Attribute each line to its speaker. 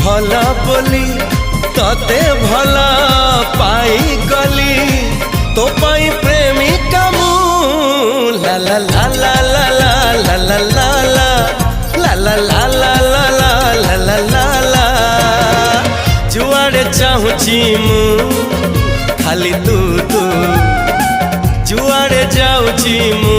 Speaker 1: भला बोली तते भला पाई गली तो पाई प्रेमिका मु ला ला ला ला ला ला ला ला ला ला ला ला ला ला ला ला ला जुआड़े चाहूची मु खाली तू तू जुआड़े जाऊची मु।